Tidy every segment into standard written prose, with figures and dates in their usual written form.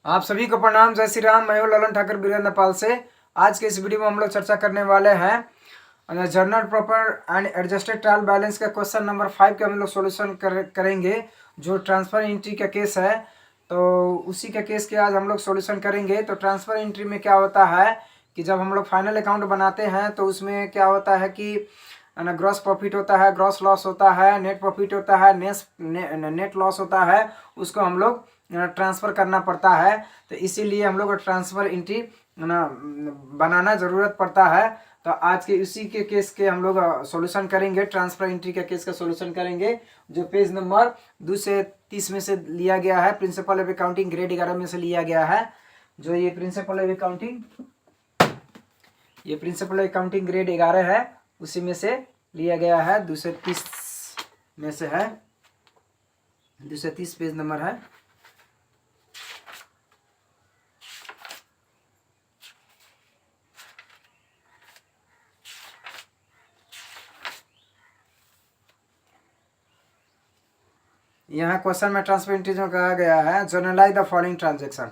आप सभी को प्रणाम। जय श्री राम। मैं हूं ललन ठाकुर बीरेंद्र नेपाल से। आज के इस वीडियो में हम लोग चर्चा करने वाले हैं journal proper and adjusted trial balance का क्वेश्चन नंबर 5 के हम लोग सॉल्यूशन करेंगे। जो ट्रांसफर एंट्री का केस है तो उसी का केस के आज हम लोग सॉल्यूशन करेंगे। तो ट्रांसफर एंट्री में क्या होता है कि जब हम लोग फाइनल अकाउंट बनाते हैं तो उसमें क्या होता है कि ग्रॉस प्रॉफिट होता है, ग्रॉस लॉस होता है, नेट प्रॉफिट होता है, नेट लॉस होता है। उसको हम लोग ट्रांसफ़र करना पड़ता है। तो इसीलिए हम लोग ट्रांसफ़र एंट्री ना बनाना ज़रूरत पड़ता है। तो आज के इसी के केस के हम लोग सॉल्यूशन करेंगे। ट्रांसफ़र एंट्री के केस का सॉल्यूशन करेंगे जो पेज नंबर 2 से 30 में से लिया गया है। प्रिंसिपल ऑफ अकाउंटिंग ग्रेड 11 में से लिया गया है। जो ये प्रिंसिपल ऑफ अकाउंटिंग ग्रेड 11 है उसी में से लिया गया है। 230 में से है, 230 पेज नंबर है। यहाँ क्वेश्चन में ट्रांसफर एंट्री जो कहा गया है, जर्नलाइज द फॉलोइंग ट्रांजेक्शन।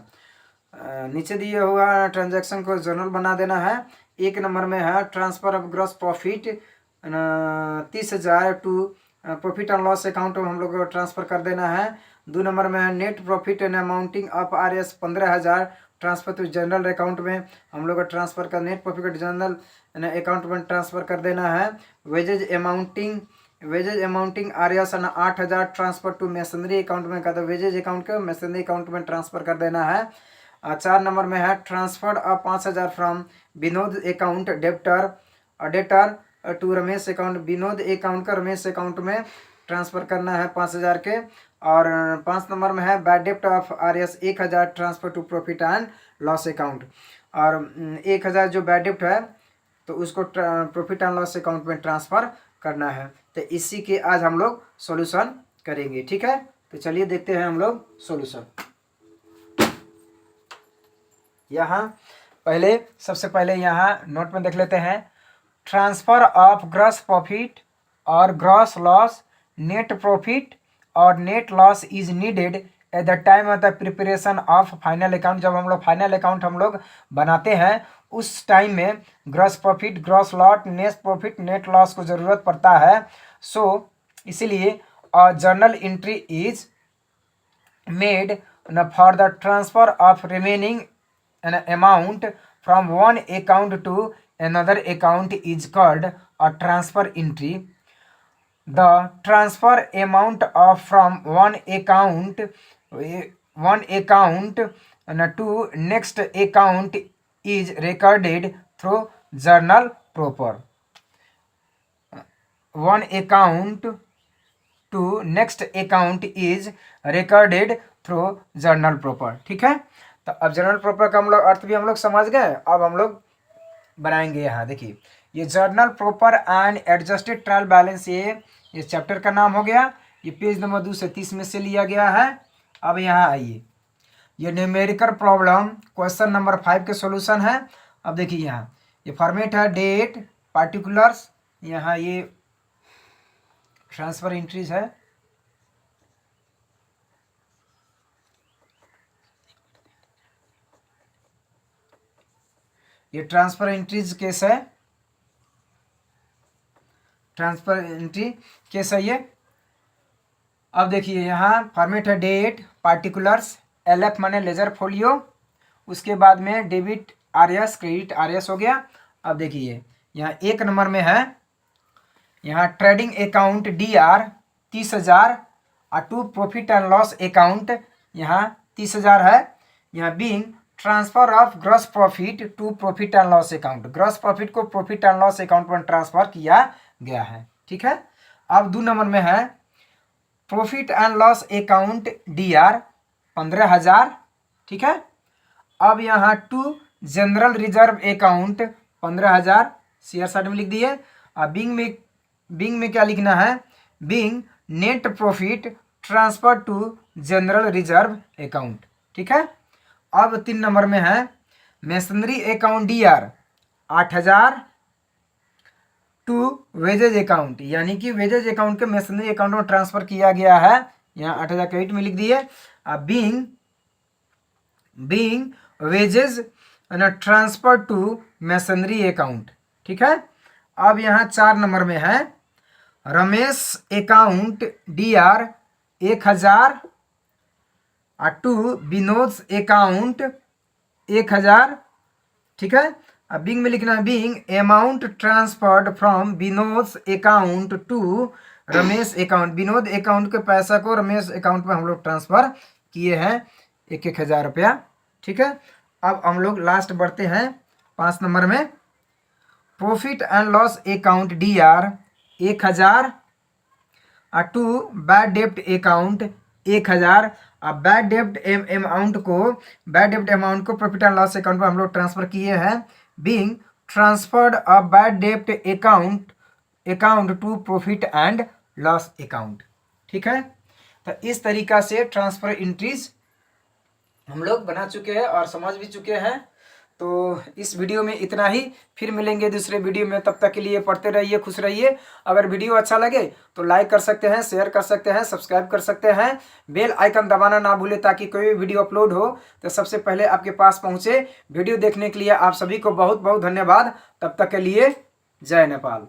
नीचे दिए हुआ ट्रांजेक्शन को जर्नल बना देना है। एक नंबर में है transfer of gross profit 30,000 to profit and loss account में हम लोग को ट्रांसफर कर देना है। 2 नंबर में है net profit and amounting of RS 15,000 transfer to general account में हम लोग को ट्रांसफर कर नेट प्रॉफिट जनरल अकाउंट में ट्रांसफर कर देना है। Wages amounting RS 8,000 transfer to masonry account में का, तो वेजेज अकाउंट को मैसनरी अकाउंट में ट्रांसफर कर देना है। 4 नंबर में है transfer of 5,000 from Vinod account debtor to Ramesh account. Vinod account का रमेश अकाउंट में ट्रांसफर करना है 5,000 के। और 5 नंबर में है बैड डेप्ट of RS 1,000 transfer to profit and loss account. और 1,000 जो बैड डेप्ट है तो उसको प्रॉफिट एंड लॉस अकाउंट में ट्रांसफ़र करना है। तो इसी के आज हम लोग सॉल्यूशन करेंगे। ठीक है, तो चलिए देखते हैं हम लोग सॉल्यूशन। यहाँ सबसे पहले यहाँ नोट में देख लेते हैं। ट्रांसफर ऑफ ग्रॉस प्रॉफिट और ग्रॉस लॉस, नेट प्रॉफिट और net loss is needed at the time of the preparation of final account. जब हम लोग फाइनल अकाउंट हम लोग बनाते हैं उस टाइम में gross profit, gross lot, net profit, net loss को ज़रूरत पड़ता है। सो इसीलिए journal entry is made for the transfer of remaining an amount from one account to another account is called a transfer entry. The transfer amount of from one account to next account is recorded through journal proper. One account to next account is recorded through journal proper। ठीक है, तो अब journal proper का हम लोग अर्थ भी हम लोग समझ गए। अब हम लोग बनाएंगे। यहाँ देखिए, ये journal proper and adjusted trial balance, ये चैप्टर का नाम हो गया। ये पेज नंबर 2 से 30 में से लिया गया है। अब यहाँ आइए, ये न्यूमेरिकल प्रॉब्लम क्वेश्चन नंबर 5 के सॉल्यूशन है। अब देखिए यहाँ ये फॉर्मेट है डेट पार्टिकुलर्स। यहाँ ये ट्रांसफर एंट्रीज है। ये ट्रांसफर एंट्रीज केस है, ट्रांसफर एंट्री केस है ये। अब देखिए यहाँ फॉर्मेट है डेट पार्टिकुलर्स, LF माने लेजर फोलियो, उसके बाद में डेबिट RS, क्रेडिट RS हो गया। अब देखिए यहाँ 1 नंबर में है, यहाँ ट्रेडिंग अकाउंट DR 30,000 और to profit and loss account यहाँ 30,000 है। यहाँ being transfer of gross profit to profit and loss account, gross profit को प्रॉफिट एंड लॉस अकाउंट में ट्रांसफर किया गया है। ठीक है, अब 2 नंबर में है profit and loss account DR 15,000। ठीक है, अब यहाँ to general reserve account 15,000 share side में लिख दिए। अब बिंग में क्या लिखना है, being net profit transfer to general reserve account. ठीक है, अब 3 नंबर में है masonry account DR 8,000 to wages account, यानी कि वेजेज अकाउंट के मैसनरी अकाउंट में ट्रांसफर किया गया है। यहाँ 8,000 क्रेडिट में लिख दिए। अब being being wages transfer to masonry account. ठीक है, अब यहाँ 4 नंबर में है Ramesh account DR 1000 to Vinod account 1000। ठीक है, अब बीइंग में लिखना है being amount transferred from Vinod account to Ramesh account. Vinod account के पैसा को रमेश अकाउंट में हम लोग ट्रांसफर किए हैं 1,000 रुपया। ठीक है, अब हम लोग लास्ट बढ़ते हैं 5 नंबर में profit and loss account DR 1000 to bad डेब्ट अकाउंट 1000। अब बैड डेब्ट अमाउंट को प्रॉफिट एंड लॉस अकाउंट में हम लोग ट्रांसफर किए हैं बीइंग ट्रांसफर्ड अ बैड डेब्ट account to profit and loss account. ठीक है, तो इस तरीका से ट्रांसफर एंट्रीज हम लोग बना चुके हैं और समझ भी चुके हैं। तो इस वीडियो में इतना ही, फिर मिलेंगे दूसरे वीडियो में। तब तक के लिए पढ़ते रहिए, खुश रहिए। अगर वीडियो अच्छा लगे तो लाइक कर सकते हैं, शेयर कर सकते हैं, सब्सक्राइब कर सकते हैं, बेल आइकन दबाना ना भूलें ताकि कोई भी वीडियो अपलोड हो तो सबसे पहले आपके पास पहुंचे। वीडियो देखने के लिए आप सभी को बहुत बहुत धन्यवाद। तब तक के लिए जय नेपाल।